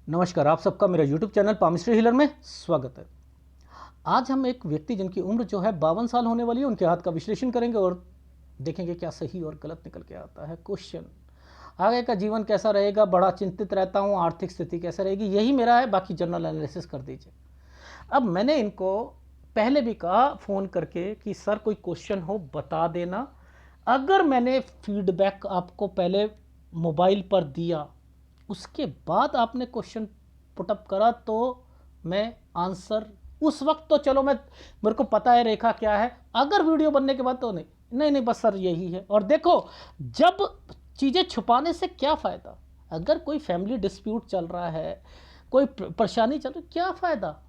नमस्कार, आप सबका मेरा YouTube चैनल पामिस्ट्री हीलर में स्वागत है। आज हम एक व्यक्ति जिनकी उम्र जो है 52 साल होने वाली है, उनके हाथ का विश्लेषण करेंगे और देखेंगे क्या सही और गलत निकल के आता है। क्वेश्चन, आगे का जीवन कैसा रहेगा, बड़ा चिंतित रहता हूँ, आर्थिक स्थिति कैसा रहेगी, यही मेरा है, बाकी जनरल एनालिसिस कर दीजिए। अब मैंने इनको पहले भी कहा फ़ोन करके कि सर कोई क्वेश्चन हो बता देना। अगर मैंने फीडबैक आपको पहले मोबाइल पर दिया, उसके बाद आपने क्वेश्चन पुटअप करा, तो मैं आंसर उस वक्त तो चलो मेरे को पता है रेखा क्या है, अगर वीडियो बनने के बाद तो नहीं बस सर यही है। और देखो, जब चीज़ें छुपाने से क्या फ़ायदा, अगर कोई फैमिली डिस्प्यूट चल रहा है, कोई परेशानी चल रही, क्या फ़ायदा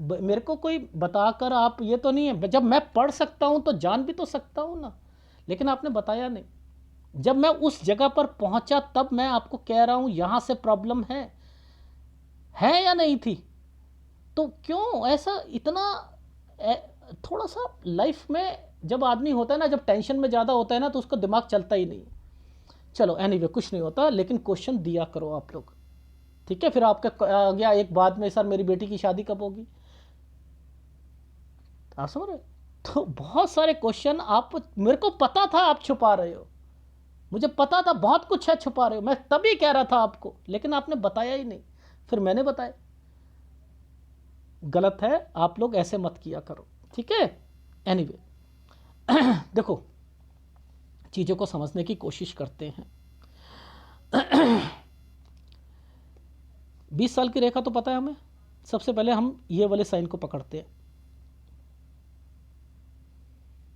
मेरे को कोई बताकर। आप ये तो नहीं है, जब मैं पढ़ सकता हूँ तो जान भी तो सकता हूँ ना, लेकिन आपने बताया नहीं। जब मैं उस जगह पर पहुंचा तब मैं आपको कह रहा हूं यहां से प्रॉब्लम है या नहीं थी। तो क्यों ऐसा इतना थोड़ा सा लाइफ में जब आदमी होता है ना, जब टेंशन में ज़्यादा होता है ना, तो उसका दिमाग चलता ही नहीं। चलो एनीवे, कुछ नहीं होता, लेकिन क्वेश्चन दिया करो आप लोग, ठीक है। फिर आपका आ गया एक बाद में, सर मेरी बेटी की शादी कब होगी, आप समझ रहे। तो बहुत सारे क्वेश्चन आप, मेरे को पता था आप छुपा रहे हो, मुझे पता था बहुत कुछ है छुपा रहे हो, मैं तभी कह रहा था आपको, लेकिन आपने बताया ही नहीं। फिर मैंने बताया, गलत है, आप लोग ऐसे मत किया करो, ठीक है। एनीवे, देखो, चीज़ों को समझने की कोशिश करते हैं। 20 साल की रेखा तो पता है हमें। सबसे पहले हम ये वाले साइन को पकड़ते हैं,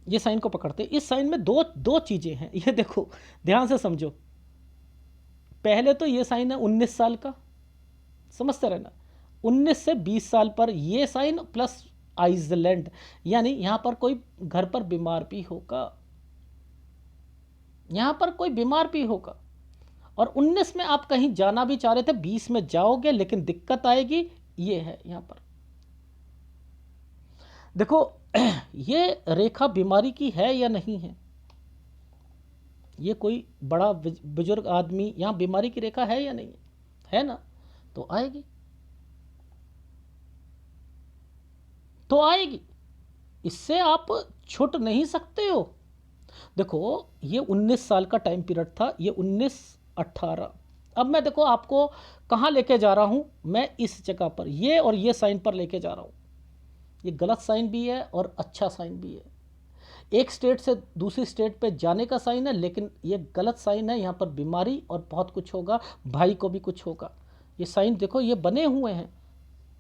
ये साइन को पकड़ते हैं। इस साइन में दो दो चीज़ें हैं, ये देखो ध्यान से समझो। पहले तो ये साइन है 19 साल का, समझते रहना, 19 से 20 साल पर ये साइन प्लस आइसलैंड, यानी यहां पर कोई घर पर बीमार भी होगा, यहां पर कोई बीमार भी होगा। और 19 में आप कहीं जाना भी चाह रहे थे, 20 में जाओगे लेकिन दिक्कत आएगी, ये है यहां पर। देखो, ये रेखा बीमारी की है या नहीं है, ये कोई बड़ा बुजुर्ग आदमी, यहां बीमारी की रेखा है या नहीं है ना, तो आएगी, तो आएगी, इससे आप छूट नहीं सकते हो। देखो, ये 19 साल का टाइम पीरियड था, ये 19-18। अब मैं देखो आपको कहाँ लेके जा रहा हूँ, मैं इस जगह पर ये और ये साइन पर लेके जा रहा हूँ। ये गलत साइन भी है और अच्छा साइन भी है, एक स्टेट से दूसरी स्टेट पे जाने का साइन है, लेकिन ये गलत साइन है। यहाँ पर बीमारी और बहुत कुछ होगा, भाई को भी कुछ होगा। ये साइन देखो, ये बने हुए हैं,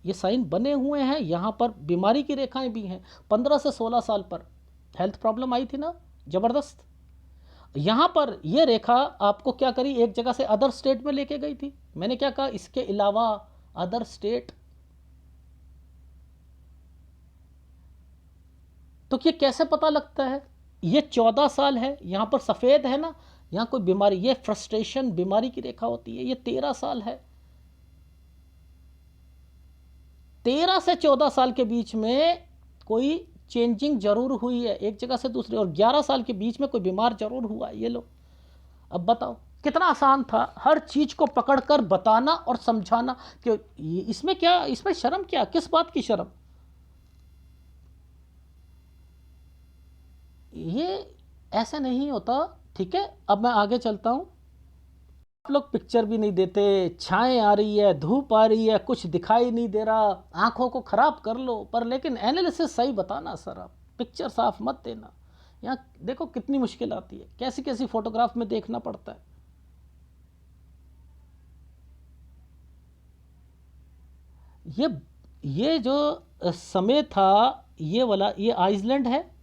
ये साइन बने हुए हैं, यहाँ पर बीमारी की रेखाएं भी हैं। 15 से 16 साल पर हेल्थ प्रॉब्लम आई थी ना, ज़बरदस्त। यहाँ पर ये रेखा आपको क्या करी, एक जगह से अदर स्टेट में लेके गई थी। मैंने क्या कहा, इसके अलावा अदर स्टेट। तो ये कैसे पता लगता है, ये 14 साल है, यहाँ पर सफ़ेद है ना, यहाँ कोई बीमारी, ये फ्रस्ट्रेशन बीमारी की रेखा होती है। ये 13 साल है, 13 से 14 साल के बीच में कोई चेंजिंग जरूर हुई है एक जगह से दूसरी, और 11 साल के बीच में कोई बीमार जरूर हुआ है। ये लो, अब बताओ कितना आसान था हर चीज को पकड़कर बताना और समझाना। कि इसमें क्या, इसमें शर्म क्या, किस बात की शर्म, ये ऐसे नहीं होता, ठीक है। अब मैं आगे चलता हूं। आप लोग पिक्चर भी नहीं देते, छाएं आ रही है, धूप आ रही है, कुछ दिखाई नहीं दे रहा, आंखों को खराब कर लो, पर लेकिन एनालिसिस सही बताना सर, आप पिक्चर साफ मत देना। यहाँ देखो कितनी मुश्किल आती है, कैसी कैसी फोटोग्राफ में देखना पड़ता है। ये ये जो समय था, ये वाला, ये आइसलैंड है,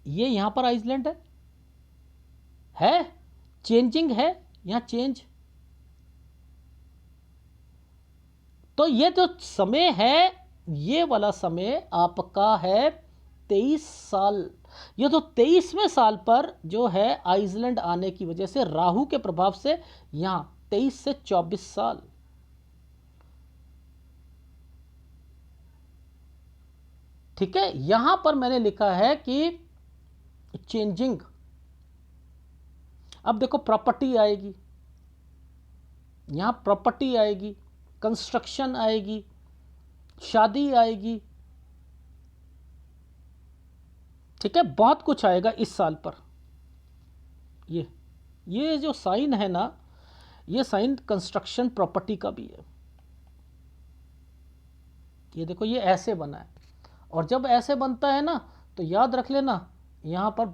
ये यहाँ पर आइसलैंड है चेंजिंग है, यहाँ चेंज। तो ये जो समय है, ये वाला समय आपका है 23 साल। ये तो 23वें साल पर जो है आइसलैंड आने की वजह से, राहु के प्रभाव से, यहाँ 23 से 24 साल। ठीक है, यहां पर मैंने लिखा है कि चेंजिंग। अब देखो प्रॉपर्टी आएगी, यहां प्रॉपर्टी आएगी, कंस्ट्रक्शन आएगी, शादी आएगी, ठीक है, बहुत कुछ आएगा इस साल पर। ये जो साइन है ना, ये साइन कंस्ट्रक्शन प्रॉपर्टी का भी है। ये देखो ये ऐसे बना है, और जब ऐसे बनता है ना तो याद रख लेना यहाँ पर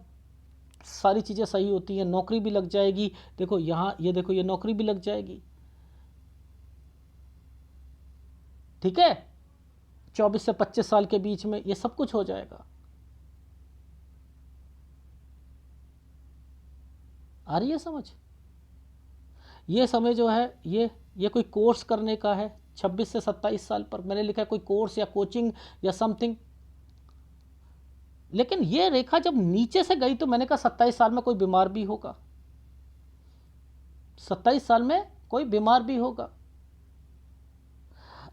सारी चीज़ें सही होती हैं, नौकरी भी लग जाएगी। देखो यहाँ, ये देखो ये नौकरी भी लग जाएगी, ठीक है, 24 से 25 साल के बीच में ये सब कुछ हो जाएगा। आ रही है समझ? ये समय जो है ये कोई कोर्स करने का है 26 से 27 साल पर, मैंने लिखा है कोई कोर्स या कोचिंग या समथिंग। लेकिन ये रेखा जब नीचे से गई तो मैंने कहा 27 साल में कोई बीमार भी होगा, 27 साल में कोई बीमार भी होगा।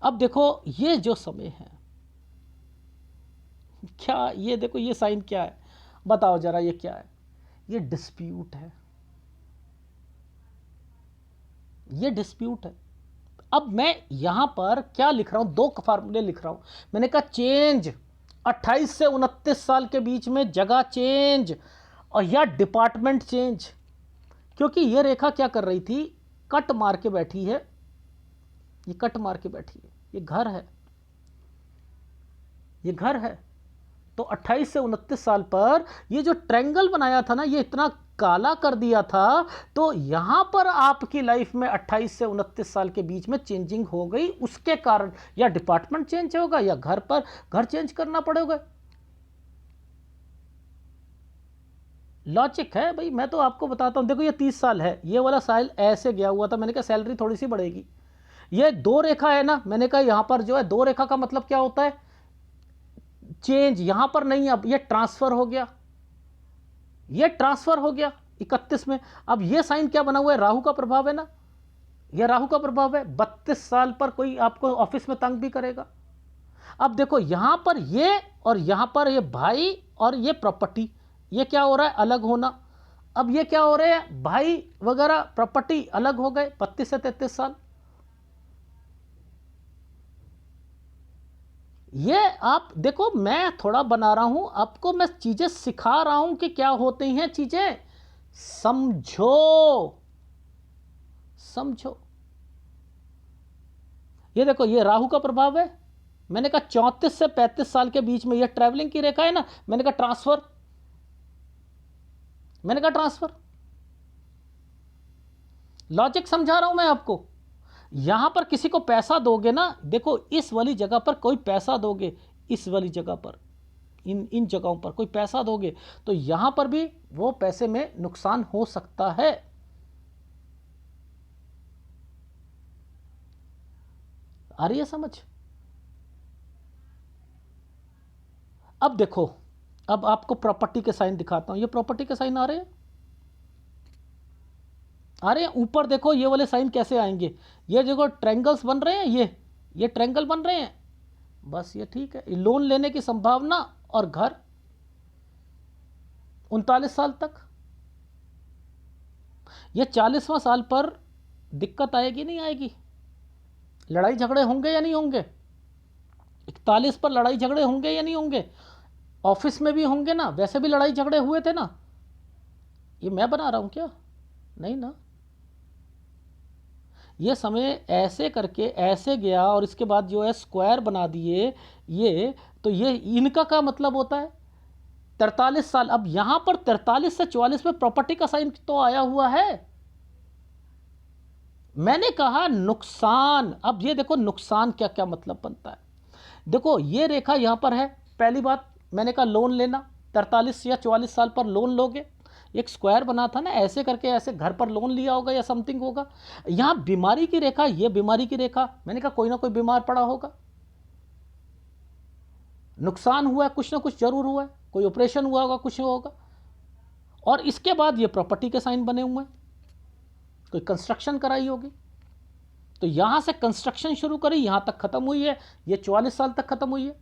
अब देखो ये जो समय है क्या, ये देखो ये साइन क्या है, बताओ जरा ये क्या है? ये डिस्प्यूट है, ये डिस्प्यूट है। अब मैं यहां पर क्या लिख रहा हूं, दो फार्मूले लिख रहा हूं। मैंने कहा चेंज 28 से 29 साल के बीच में जगह चेंज और या डिपार्टमेंट चेंज, क्योंकि ये रेखा क्या कर रही थी, कट मार के बैठी है, ये कट मार के बैठी है, ये घर है, ये घर है। तो 28 से 29 साल पर ये जो ट्रायंगल बनाया था ना, ये इतना काला कर दिया था, तो यहां पर आपकी लाइफ में 28 से 29 साल के बीच में चेंजिंग हो गई। उसके कारण या डिपार्टमेंट चेंज होगा या घर चेंज करना पड़ेगा। लॉजिक है भाई, मैं तो आपको बताता हूं। देखो ये 30 साल है, ये वाला साल ऐसे गया हुआ था, मैंने कहा सैलरी थोड़ी सी बढ़ेगी। ये दो रेखा है ना, मैंने कहा यहां पर जो है दो रेखा का मतलब क्या होता है, चेंज। यहां पर नहीं, अब ये ट्रांसफर हो गया, ये ट्रांसफर हो गया 31 में। अब ये साइन क्या बना हुआ है, राहु का प्रभाव है ना, ये राहु का प्रभाव है। 32 साल पर कोई आपको ऑफिस में तंग भी करेगा। अब देखो यहां पर ये और यहां पर ये भाई और ये प्रॉपर्टी, ये क्या हो रहा है, अलग होना। अब ये क्या हो रहे हैं, भाई वगैरह प्रॉपर्टी अलग हो गए 32 से 33 साल। ये आप देखो, मैं थोड़ा बना रहा हूं आपको, मैं चीजें सिखा रहा हूं कि क्या होती हैं चीजें, समझो समझो। ये देखो ये राहु का प्रभाव है, मैंने कहा 34 से 35 साल के बीच में ये ट्रैवलिंग की रेखा है ना, मैंने कहा ट्रांसफर, मैंने कहा ट्रांसफर। लॉजिक समझा रहा हूं मैं आपको। यहां पर किसी को पैसा दोगे ना, देखो इस वाली जगह पर कोई पैसा दोगे, इस वाली जगह पर, इन जगहों पर कोई पैसा दोगे तो यहां पर भी वो पैसे में नुकसान हो सकता है। आ रही है समझ? अब देखो, अब आपको प्रॉपर्टी के साइन दिखाता हूं। ये प्रॉपर्टी के साइन आ रहे हैं, आ रहे हैं। ऊपर देखो ये वाले साइन कैसे आएंगे, ये देखो ट्रायंगल्स बन रहे हैं, ये ट्रायंगल बन रहे हैं। बस ये ठीक है, लोन लेने की संभावना और घर 39 साल तक। ये 40वां साल पर दिक्कत आएगी नहीं आएगी, लड़ाई झगड़े होंगे या नहीं होंगे, 41 पर लड़ाई झगड़े होंगे या नहीं होंगे, ऑफिस में भी होंगे ना, वैसे भी लड़ाई झगड़े हुए थे ना। ये मैं बना रहा हूं क्या, नहीं ना। ये समय ऐसे करके ऐसे गया और इसके बाद जो है स्क्वायर बना दिए ये, तो ये इनका क्या मतलब होता है 43 साल। अब यहां पर 43 से 44 में प्रॉपर्टी का साइन तो आया हुआ है। मैंने कहा नुकसान। अब ये देखो नुकसान क्या क्या मतलब बनता है। देखो ये रेखा यहां पर है, पहली बात मैंने कहा लोन लेना, 43 या 44 साल पर लोन लोगे। एक स्क्वायर बना था ना, ऐसे करके ऐसे घर पर लोन लिया होगा या समथिंग होगा। यहां बीमारी की रेखा, ये बीमारी की रेखा, मैंने कहा कोई ना कोई बीमार पड़ा होगा, नुकसान हुआ है, कुछ ना कुछ जरूर हुआ है, कोई ऑपरेशन हुआ होगा, कुछ होगा। और इसके बाद ये प्रॉपर्टी के साइन बने हुए हैं, कोई कंस्ट्रक्शन कराई होगी। तो यहां से कंस्ट्रक्शन शुरू करी, यहां तक खत्म हुई है, ये 44 साल तक खत्म हुई है।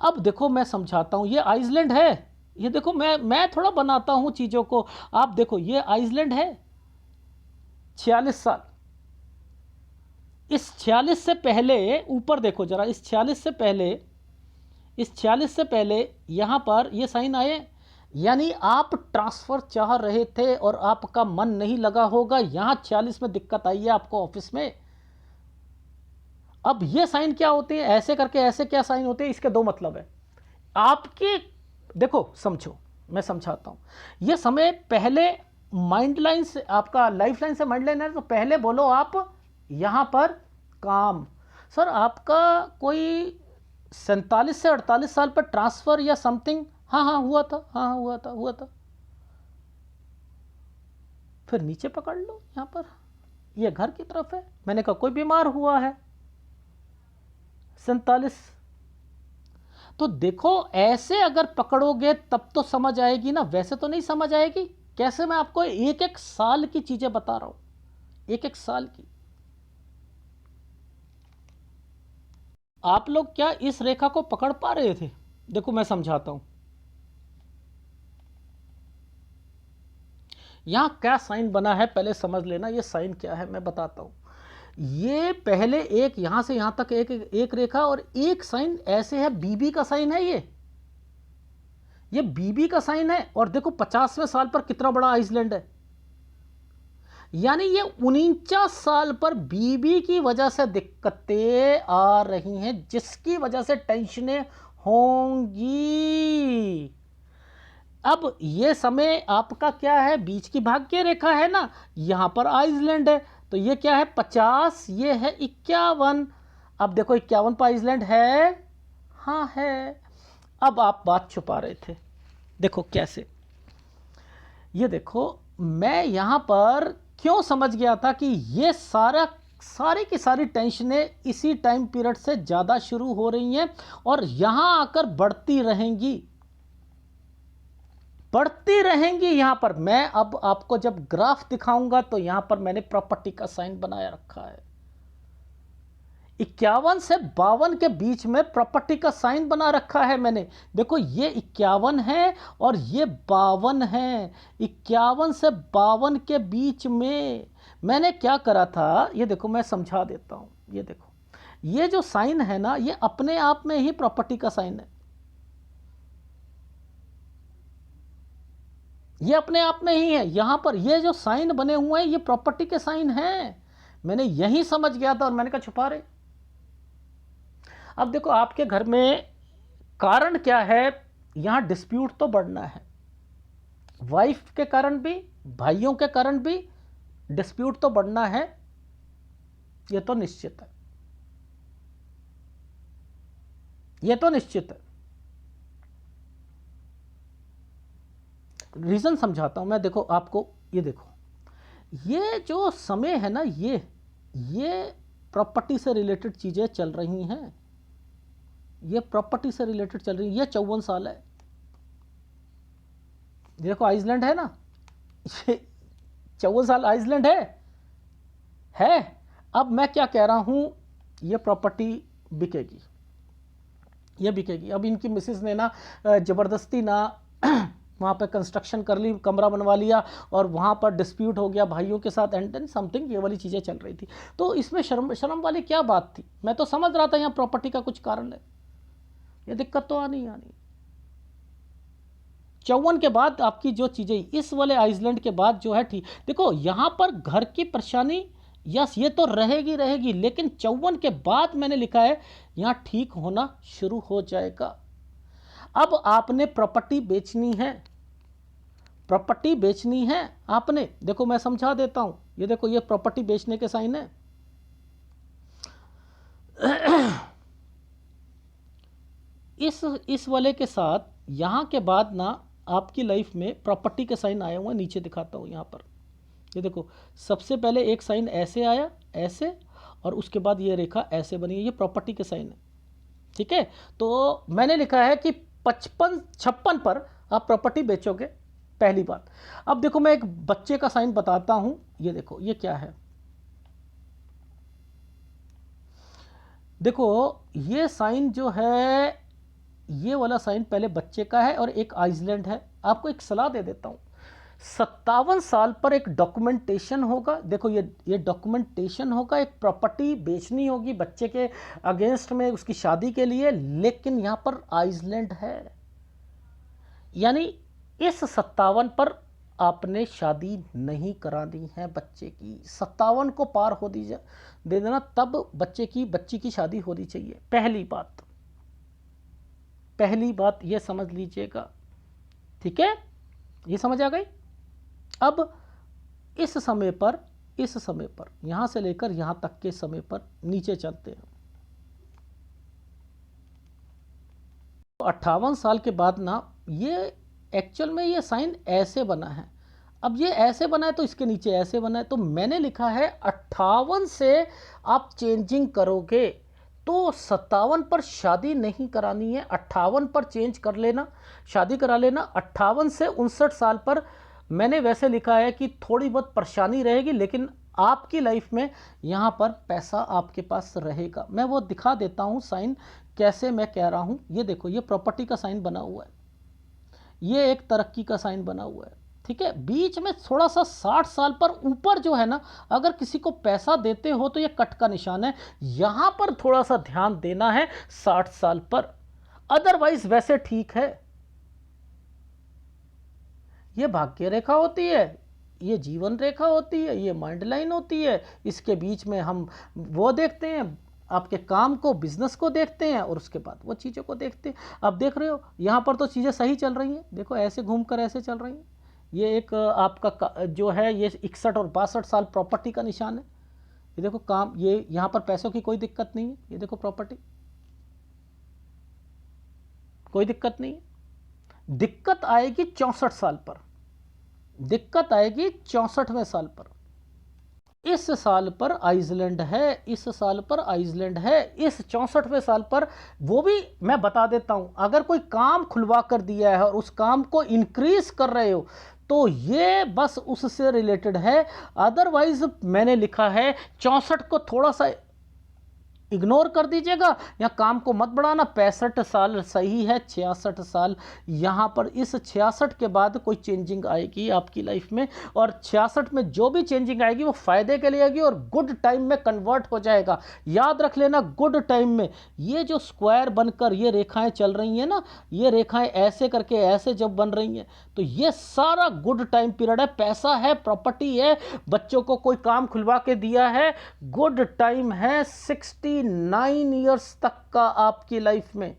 अब देखो मैं समझाता हूं, ये आइसलैंड है। ये देखो मैं थोड़ा बनाता हूं चीजों को। आप देखो ये आइसलैंड है, 46 साल। इस 46 से पहले ऊपर देखो जरा, इस 46 से पहले यहां पर ये साइन आए, यानी आप ट्रांसफर चाह रहे थे और आपका मन नहीं लगा होगा, यहां 46 में दिक्कत आई है आपको ऑफिस में। अब ये साइन क्या होते हैं, ऐसे करके ऐसे क्या साइन होते हैं, इसके दो मतलब है आपके। देखो समझो, मैं समझाता हूं। ये समय पहले माइंड लाइन से, आपका लाइफ लाइन से माइंड लाइन है, तो पहले बोलो आप यहां पर काम। सर आपका कोई 47 से 48 साल पर ट्रांसफर या समथिंग, हाँ हाँ हुआ था, हाँ हाँ हुआ था। फिर नीचे पकड़ लो, यहां पर ये घर की तरफ है, मैंने कहा कोई बीमार हुआ है 47। तो देखो ऐसे अगर पकड़ोगे तब तो समझ आएगी ना, वैसे तो नहीं समझ आएगी। कैसे, मैं आपको एक एक साल की चीजें बता रहा हूं, एक एक साल की। आप लोग क्या इस रेखा को पकड़ पा रहे थे? देखो मैं समझाता हूं। यहां क्या साइन बना है पहले समझ लेना, ये साइन क्या है मैं बताता हूं। ये पहले एक यहां से यहां तक एक रेखा, और एक साइन ऐसे है, बीबी का साइन है ये बीबी का साइन है। और देखो 50वें साल पर कितना बड़ा आइसलैंड है, यानी ये 49 साल पर बीबी की वजह से दिक्कतें आ रही हैं, जिसकी वजह से टेंशनें होंगी। अब ये समय आपका क्या है, बीच की भाग्य रेखा है ना, यहां पर आइसलैंड है, तो ये क्या है 50, ये है 51। अब देखो 51 पर आइसलैंड है, हाँ है। अब आप बात छुपा रहे थे, देखो कैसे। ये देखो मैं यहां पर क्यों समझ गया था कि ये सारी की सारी टेंशनें इसी टाइम पीरियड से ज़्यादा शुरू हो रही हैं और यहां आकर बढ़ती रहेंगी यहां पर। मैं अब आपको जब ग्राफ दिखाऊंगा तो यहां पर मैंने प्रॉपर्टी का साइन बनाया रखा है। 51 से 52 के बीच में प्रॉपर्टी का साइन बना रखा है मैंने। देखो ये 51 है और ये 52 है। 51 से 52 के बीच में मैंने क्या करा था, ये देखो मैं समझा देता हूं। ये देखो ये जो साइन है ना, ये अपने आप में ही प्रॉपर्टी का साइन है। ये अपने आप में ही है। यहां पर ये जो साइन बने हुए हैं ये प्रॉपर्टी के साइन हैं। मैंने यही समझ गया था और मैंने कहा छुपा रहे। अब देखो आपके घर में कारण क्या है, यहां डिस्प्यूट तो बढ़ना है, वाइफ के कारण भी, भाइयों के कारण भी डिस्प्यूट तो बढ़ना है, यह तो निश्चित है, यह तो निश्चित है। रीजन समझाता हूं मैं, देखो आपको, ये देखो ये जो समय है ना, ये प्रॉपर्टी से रिलेटेड चीजें चल रही हैं, ये प्रॉपर्टी से रिलेटेड चल रही है। ये 54 साल है, देखो आइसलैंड है ना, ये 54 साल आइसलैंड है। अब मैं क्या कह रहा हूं, ये प्रॉपर्टी बिकेगी, ये बिकेगी। अब इनकी मिसेस ने ना जबरदस्ती ना वहाँ पे कंस्ट्रक्शन कर ली, कमरा बनवा लिया और वहाँ पर डिस्प्यूट हो गया भाइयों के साथ, एंड देन समथिंग, ये वाली चीज़ें चल रही थी। तो इसमें शर्म वाली क्या बात थी? मैं तो समझ रहा था यहाँ प्रॉपर्टी का कुछ कारण है, ये दिक्कत तो आनी। 54 के बाद आपकी जो चीज़ें इस वाले आइसलैंड के बाद जो है, ठीक देखो यहाँ पर घर की परेशानी, यस ये तो रहेगी, लेकिन 54 के बाद मैंने लिखा है यहाँ ठीक होना शुरू हो जाएगा। अब आपने प्रॉपर्टी बेचनी है आपने। देखो मैं समझा देता हूं, ये देखो ये प्रॉपर्टी बेचने के साइन है। इस वाले के साथ यहां के बाद ना आपकी लाइफ में प्रॉपर्टी के साइन आए हुए, नीचे दिखाता हूं यहां पर। ये देखो सबसे पहले एक साइन ऐसे आया, ऐसे, और उसके बाद ये रेखा ऐसे बनी है, ये प्रॉपर्टी के साइन है, ठीक है। तो मैंने लिखा है कि 56 पर आप प्रॉपर्टी बेचोगे, पहली बात। अब देखो मैं एक बच्चे का साइन बताता हूं, ये देखो ये क्या है। देखो ये साइन जो है, ये वाला साइन पहले बच्चे का है और एक आइसलैंड है। आपको एक सलाह दे देता हूं, 57 साल पर एक डॉक्यूमेंटेशन होगा। देखो ये डॉक्यूमेंटेशन होगा, एक प्रॉपर्टी बेचनी होगी बच्चे के अगेंस्ट में उसकी शादी के लिए, लेकिन यहां पर आइसलैंड है, यानी इस 57 पर आपने शादी नहीं करानी है बच्चे की। 57 को पार हो दे देना, तब बच्ची की शादी होनी चाहिए। पहली बात ये समझ लीजिएगा, ठीक है, ये समझ आ गई। अब इस समय पर यहां से लेकर यहां तक के समय पर नीचे चलते हैं। 58 साल के बाद ना, ये एक्चुअल में ये साइन ऐसे बना है। अब ये ऐसे बना है तो इसके नीचे ऐसे बना है, तो मैंने लिखा है 58 से आप चेंजिंग करोगे तो 57 पर शादी नहीं करानी है, 58 पर चेंज कर लेना, शादी करा लेना। 58 से 59 साल पर मैंने वैसे लिखा है कि थोड़ी बहुत परेशानी रहेगी, लेकिन आपकी लाइफ में यहाँ पर पैसा आपके पास रहेगा। मैं वो दिखा देता हूँ साइन कैसे मैं कह रहा हूँ। ये देखो, ये प्रॉपर्टी का साइन बना हुआ है, ये एक तरक्की का साइन बना हुआ है, ठीक है। बीच में थोड़ा सा 60 साल पर ऊपर जो है ना, अगर किसी को पैसा देते हो तो ये कट का निशान है, यहां पर थोड़ा सा ध्यान देना है 60 साल पर, अदरवाइज वैसे ठीक है। ये भाग्य रेखा होती है, ये जीवन रेखा होती है, ये माइंड लाइन होती है। इसके बीच में हम वो देखते हैं, आपके काम को, बिजनेस को देखते हैं, और उसके बाद वो चीज़ों को देखते हैं। अब देख रहे हो यहाँ पर तो चीज़ें सही चल रही हैं, देखो ऐसे घूमकर ऐसे चल रही हैं। ये एक आपका जो है, ये 61 और 62 साल प्रॉपर्टी का निशान है। ये देखो काम, ये यहाँ पर पैसों की कोई दिक्कत नहीं है। ये देखो प्रॉपर्टी, कोई दिक्कत नहीं है। दिक्कत आएगी 64 साल पर, दिक्कत आएगी 64वें साल पर। इस साल पर आइसलैंड है, इस साल पर आइसलैंड है, इस 64वें साल पर। वो भी मैं बता देता हूं, अगर कोई काम खुलवा कर दिया है और उस काम को इंक्रीज कर रहे हो तो ये बस उससे रिलेटेड है। अदरवाइज मैंने लिखा है 64 को थोड़ा सा इग्नोर कर दीजिएगा, या काम को मत बढ़ाना। 65 साल सही है, 66 साल यहाँ पर, इस 66 के बाद कोई चेंजिंग आएगी आपकी लाइफ में, और 66 में जो भी चेंजिंग आएगी वो फायदे के लिए आएगी और गुड टाइम में कन्वर्ट हो जाएगा। याद रख लेना, गुड टाइम में। ये जो स्क्वायर बनकर ये रेखाएं चल रही हैं ना, ये रेखाएं ऐसे करके ऐसे जब बन रही हैं, तो ये सारा गुड टाइम पीरियड है। पैसा है, प्रॉपर्टी है, बच्चों को कोई काम खुलवा के दिया है, गुड टाइम है। 69 ईयर्स तक का आपकी लाइफ में।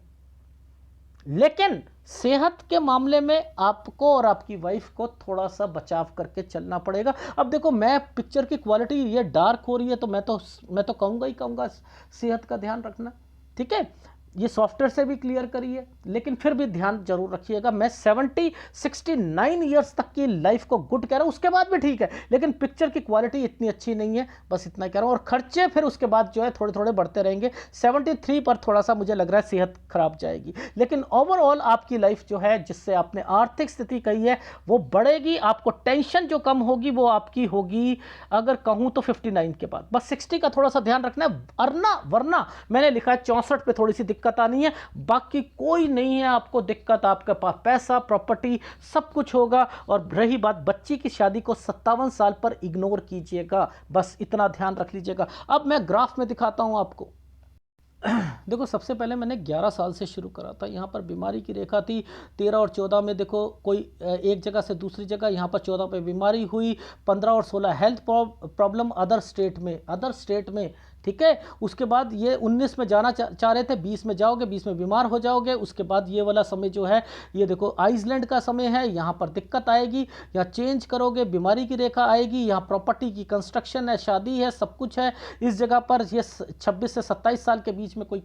लेकिन सेहत के मामले में आपको और आपकी वाइफ को थोड़ा सा बचाव करके चलना पड़ेगा। अब देखो, मैं पिक्चर की क्वालिटी ये डार्क हो रही है, तो मैं तो कहूंगा ही कहूंगा सेहत का ध्यान रखना, ठीक है। ये सॉफ्टवेयर से भी क्लियर करिए, लेकिन फिर भी ध्यान जरूर रखिएगा। मैं 69 ईयर्स तक की लाइफ को गुड कह रहा हूं, उसके बाद भी ठीक है, लेकिन पिक्चर की क्वालिटी इतनी अच्छी नहीं है, बस इतना कह रहा हूं। और खर्चे फिर उसके बाद जो है थोड़े थोड़े बढ़ते रहेंगे। 73 पर थोड़ा सा मुझे लग रहा है सेहत खराब जाएगी, लेकिन ओवरऑल आपकी लाइफ जो है, जिससे आपने आर्थिक स्थिति कही है, वो बढ़ेगी। आपको टेंशन जो कम होगी वो आपकी होगी, अगर कहूं तो 59 के बाद। बस 60 का थोड़ा सा ध्यान रखना है, वरना मैंने लिखा है 64 पे थोड़ी सी दिक्कत आनी है, बाकी कोई नहीं है आपको दिक्कत। आपके पास पैसा, प्रॉपर्टी, सब कुछ होगा। और रही बात बच्ची की शादी को 57 साल पर इग्नोर कीजिएगा, बस इतना ध्यान रख लीजिएगा। अब मैं ग्राफ में दिखाता हूं आपको। देखो, सबसे पहले मैंने 11 साल से शुरू करा था। यहाँ पर बीमारी की रेखा थी 13 और 14 में। देखो, कोई एक जगह से दूसरी जगह, यहाँ पर 14 पे बीमारी हुई, 15 और 16 हेल्थ प्रॉब्लम अदर स्टेट में, ठीक है। उसके बाद ये 19 में जाना चाह रहे थे, 20 में जाओगे, 20 में बीमार हो जाओगे। उसके बाद ये वाला समय जो है, ये देखो आइसलैंड का समय है, यहाँ पर दिक्कत आएगी, यहाँ चेंज करोगे, बीमारी की रेखा आएगी, यहाँ प्रॉपर्टी की कंस्ट्रक्शन है, शादी है, सब कुछ है इस जगह पर। ये 26 से 27 साल के बीच में कोई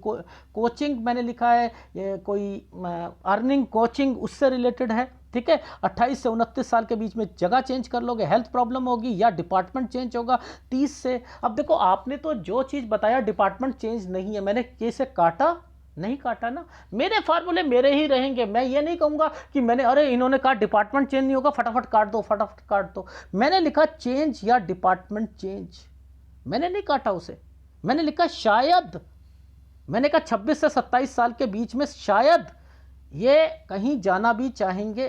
कोचिंग मैंने लिखा है, कोई अर्निंग कोचिंग उससे रिलेटेड है, ठीक है। 28 से 29 साल के बीच में जगह चेंज कर लोगे, हेल्थ प्रॉब्लम होगी या डिपार्टमेंट चेंज होगा 30 से। अब देखो, आपने तो जो चीज़ बताया डिपार्टमेंट चेंज नहीं है, मैंने कैसे काटा नहीं काटा ना, मेरे फार्मूले मेरे ही रहेंगे। मैं ये नहीं कहूँगा कि मैंने, अरे इन्होंने कहा डिपार्टमेंट चेंज नहीं होगा, फटाफट काट दो, फटाफट काट दो। मैंने लिखा चेंज या डिपार्टमेंट चेंज, मैंने नहीं काटा उसे। मैंने लिखा शायद, मैंने कहा 26 से 27 साल के बीच में शायद ये कहीं जाना भी चाहेंगे,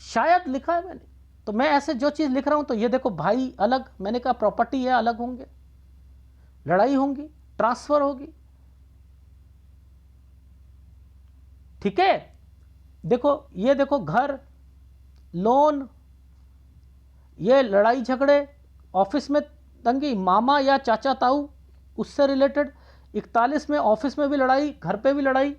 शायद लिखा है मैंने, तो मैं ऐसे जो चीज़ लिख रहा हूं, तो ये देखो भाई अलग, मैंने कहा प्रॉपर्टी है अलग होंगे, लड़ाई होंगी, ट्रांसफर होगी। ठीक है, देखो ये देखो घर, लोन, ये लड़ाई झगड़े, ऑफिस में तंगी, मामा या चाचा ताऊ उससे रिलेटेड। 41 में ऑफिस में भी लड़ाई, घर पे भी लड़ाई।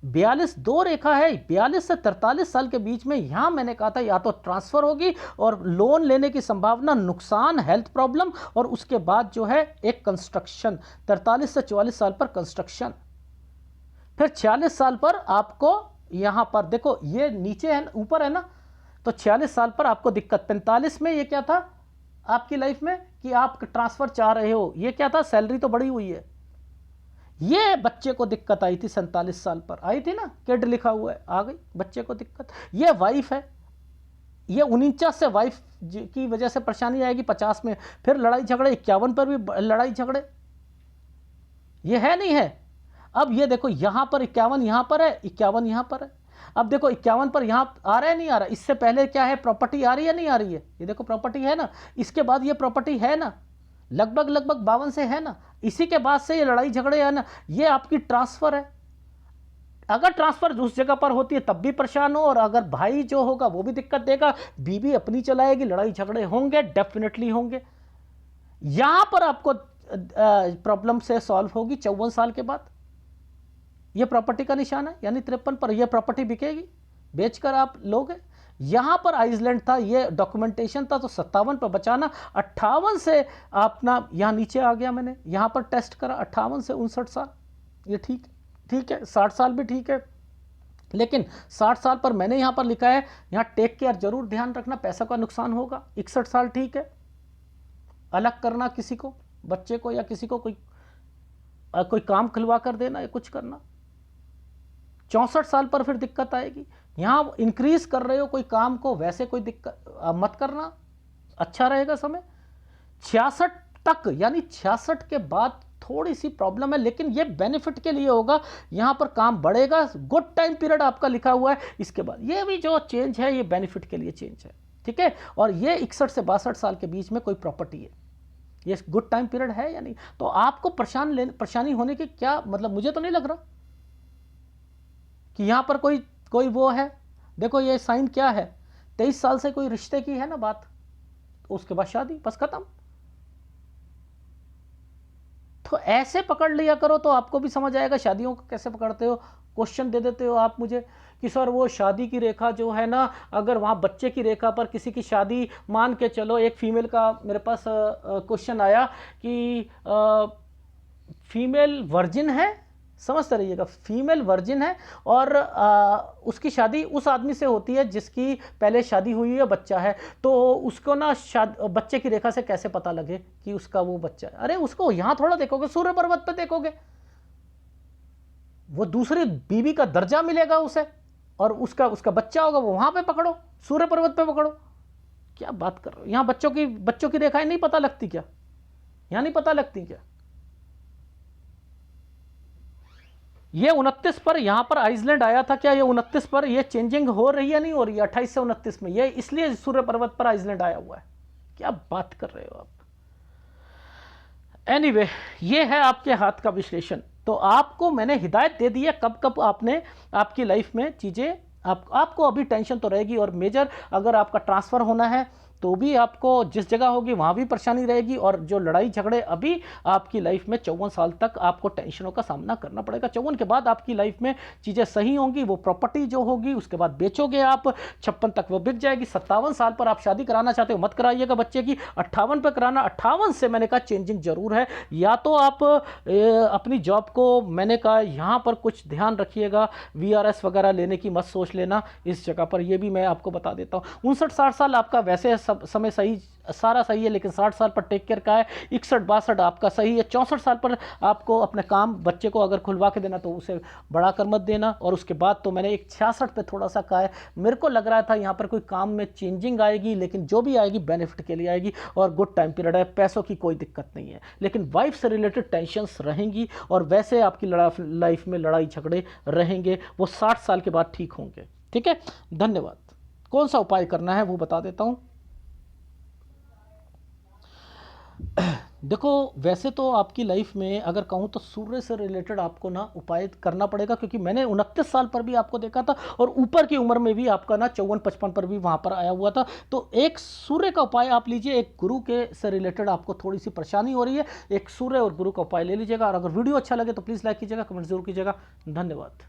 42 दो रेखा है, 42 से 43 साल के बीच में, यहां मैंने कहा था या तो ट्रांसफर होगी और लोन लेने की संभावना, नुकसान, हेल्थ प्रॉब्लम, और उसके बाद जो है एक कंस्ट्रक्शन। 43 से 44 साल पर कंस्ट्रक्शन, फिर 46 साल पर आपको यहां पर देखो ये नीचे है, ऊपर है ना, तो 46 साल पर आपको दिक्कत। 45 में ये क्या था आपकी लाइफ में कि आप ट्रांसफर चाह रहे हो, ये क्या था, सैलरी तो बढ़ी हुई है। ये बच्चे को दिक्कत आई थी 47 साल पर, आई थी ना, किड लिखा हुआ है, आ गई बच्चे को दिक्कत। ये वाइफ है, ये 49 से वाइफ की वजह से परेशानी आएगी 50 में, फिर लड़ाई झगड़े, 51 पर भी लड़ाई झगड़े, ये है नहीं है। अब ये देखो यहां पर 51 यहां पर है, 51 यहां पर है। अब देखो 51 पर यहां आ रहा है नहीं आ रहा, इससे पहले क्या है, प्रॉपर्टी आ रही है नहीं आ रही है, ये देखो प्रॉपर्टी है ना, इसके बाद ये प्रॉपर्टी है ना, लगभग 52 से है ना, इसी के बाद से ये लड़ाई झगड़े है ना, ये आपकी ट्रांसफर है। अगर ट्रांसफर उस जगह पर होती है तब भी परेशान हो, और अगर भाई जो होगा वो भी दिक्कत देगा, बीवी अपनी चलाएगी, लड़ाई झगड़े होंगे, डेफिनेटली होंगे। यहां पर आपको प्रॉब्लम से सॉल्व होगी 54 साल के बाद। ये प्रॉपर्टी का निशान है, यानी 53 पर यह प्रॉपर्टी बिकेगी, बेचकर आप लोगे। यहां पर आइसलैंड था, ये डॉक्यूमेंटेशन था, तो 57 पर बचाना। 58 से अपना यहां नीचे आ गया, मैंने यहां पर टेस्ट करा, 58 से 59 साल, ये ठीक है। 60 साल भी ठीक है, लेकिन 60 साल पर मैंने यहां पर लिखा है, यहां टेक केयर जरूर ध्यान रखना, पैसा का नुकसान होगा। 61 साल ठीक है, अलग करना किसी को, बच्चे को या किसी को कोई काम खुलवा कर देना या कुछ करना। 64 साल पर फिर दिक्कत आएगी, यहां इंक्रीज कर रहे हो कोई काम को, वैसे कोई दिक्कत मत करना, अच्छा रहेगा समय। 66 तक, यानी 66 के बाद थोड़ी सी प्रॉब्लम है, लेकिन ये बेनिफिट के लिए होगा, यहां पर काम बढ़ेगा, गुड टाइम पीरियड आपका लिखा हुआ है। इसके बाद ये भी जो चेंज है, ये बेनिफिट के लिए चेंज है, ठीक है। और ये 61 से 62 साल के बीच में कोई प्रॉपर्टी है, ये गुड टाइम पीरियड है या नहीं। तो आपको परेशानी होने की क्या मतलब, मुझे तो नहीं लग रहा कि यहां पर कोई वो है। देखो ये साइन क्या है, 23 साल से कोई रिश्ते की है ना बात, उसके बाद शादी, बस खत्म। तो ऐसे पकड़ लिया करो तो आपको भी समझ आएगा शादियों को कैसे पकड़ते हो। क्वेश्चन दे देते हो आप मुझे कि सर वो शादी की रेखा जो है ना, अगर वहां बच्चे की रेखा पर किसी की शादी, मान के चलो एक फीमेल का मेरे पास क्वेश्चन आया कि फीमेल वर्जिन है, समझते रहिएगा, फीमेल वर्जिन है, और उसकी शादी उस आदमी से होती है जिसकी पहले शादी हुई है, बच्चा है, तो उसको ना बच्चे की रेखा से कैसे पता लगे कि उसका वो बच्चा है। अरे उसको यहां थोड़ा देखोगे, सूर्य पर्वत पे देखोगे, वो दूसरी बीवी का दर्जा मिलेगा उसे, और उसका बच्चा होगा, वो वहां पे पकड़ो, सूर्य पर्वत पे पकड़ो। क्या बात कर रहे हो, यहां बच्चों की रेखाएं नहीं पता लगती क्या, यहां नहीं पता लगती क्या। ये 29 पर यहां पर आइसलैंड आया था, क्या ये 29 पर ये चेंजिंग हो रही है, नहीं हो रही है 28 से 29 में, ये इसलिए सूर्य पर्वत पर आइसलैंड आया हुआ है। क्या बात कर रहे हो आप। एनीवे, ये है आपके हाथ का विश्लेषण। तो आपको मैंने हिदायत दे दी है कब कब आपने आपकी लाइफ में चीजें, आपको अभी टेंशन तो रहेगी, और मेजर अगर आपका ट्रांसफर होना है तो भी आपको जिस जगह होगी वहां भी परेशानी रहेगी, और जो लड़ाई झगड़े अभी आपकी लाइफ में 54 साल तक आपको टेंशनों का सामना करना पड़ेगा। 54 के बाद आपकी लाइफ में चीज़ें सही होंगी, वो प्रॉपर्टी जो होगी उसके बाद बेचोगे आप, 56 तक वो बिक जाएगी। 57 साल पर आप शादी कराना चाहते हो मत कराइएगा बच्चे की, 58 पर कराना। 58 से मैंने कहा चेंजिंग जरूर है, या तो आप अपनी जॉब को, मैंने कहा यहाँ पर कुछ ध्यान रखिएगा, VRS वगैरह लेने की मत सोच लेना इस जगह पर, ये भी मैं आपको बता देता हूँ। 59-60 साल आपका वैसे समय सही, सारा सही है, लेकिन 60 साल पर टेक केयर का है, 61-62 आपका सही है। 64 साल पर आपको अपने काम, बच्चे को अगर खुलवा के देना तो उसे बढ़ा कर मत देना, और उसके बाद तो मैंने एक 66 पे थोड़ा सा कहा है। मेरे को लग रहा था यहाँ पर कोई काम में चेंजिंग आएगी, लेकिन जो भी आएगी बेनिफिट के लिए आएगी, और गुड टाइम पीरियड है, पैसों की कोई दिक्कत नहीं है, लेकिन वाइफ से रिलेटेड टेंशंस रहेंगी, और वैसे आपकी लाइफ में लड़ाई झगड़े रहेंगे, वो 60 साल के बाद ठीक होंगे। ठीक है, धन्यवाद। कौन सा उपाय करना है वो बता देता हूँ। देखो, वैसे तो आपकी लाइफ में अगर कहूँ तो सूर्य से रिलेटेड आपको ना उपाय करना पड़ेगा, क्योंकि मैंने 29 साल पर भी आपको देखा था और ऊपर की उम्र में भी आपका ना 54-55 पर भी वहाँ पर आया हुआ था। तो एक सूर्य का उपाय आप लीजिए, एक गुरु के से रिलेटेड आपको थोड़ी सी परेशानी हो रही है, एक सूर्य और गुरु का उपाय ले लीजिएगा। और अगर वीडियो अच्छा लगे तो प्लीज़ लाइक कीजिएगा, कमेंट जरूर कीजिएगा। धन्यवाद।